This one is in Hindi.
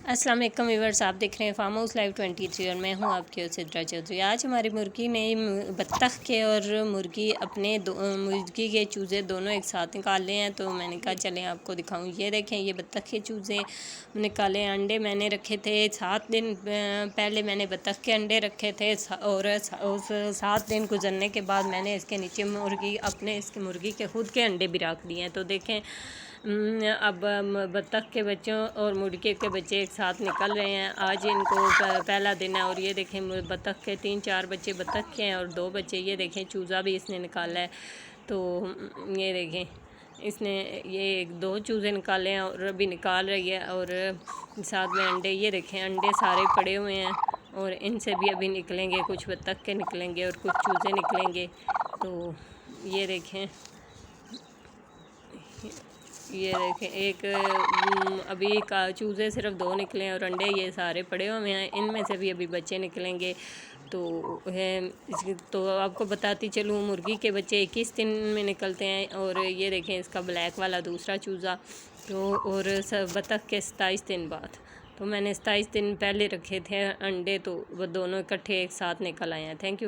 अस्सलाम वालेकुम व्यूअर्स, आप देख रहे हैं फार्म हाउस लाइव 23 और मैं हूं आपकी होस्ट सिद्रा चौधरी। आज हमारी मुर्गी ने बत्तख के और मुर्गी अपने मुर्गी के चूज़े दोनों एक साथ निकाले हैं, तो मैंने कहा चलें आपको दिखाऊं। ये देखें, ये बत्तख के चूज़े निकाले। अंडे मैंने रखे थे 7 दिन पहले मैंने बत्तख के अंडे रखे थे और उस 7 दिन गुजरने के बाद मैंने इसके नीचे इसके मुर्गी के खुद के अंडे भी रख दिए हैं। तो देखें, अब बत्तख के बच्चों और मुर्गी के बच्चे एक साथ निकल रहे हैं। आज इनको पहला दिन है और ये देखें, बत्तख के 3-4 बच्चे बत्तख के हैं और 2 बच्चे ये देखें चूज़ा भी इसने निकाला है। तो ये देखें, इसने ये 1-2 चूज़े निकाले हैं और अभी निकाल रही है और साथ में अंडे। ये देखें, अंडे सारे पड़े हुए हैं और इनसे भी अभी निकलेंगे, कुछ बत्तख के निकलेंगे और कुछ चूज़े निकलेंगे। तो ये देखें, एक अभी का चूज़े सिर्फ 2 निकले और अंडे ये सारे पड़े हुए हैं। इनमें से भी अभी बच्चे निकलेंगे। तो आपको बताती चलूँ, मुर्गी के बच्चे 21 दिन में निकलते हैं और ये देखें इसका ब्लैक वाला दूसरा चूज़ा। तो और बत्तख के 27 दिन बाद। तो मैंने 27 दिन पहले रखे थे अंडे, तो वो दोनों इकट्ठे एक साथ निकल आए हैं। Thank you.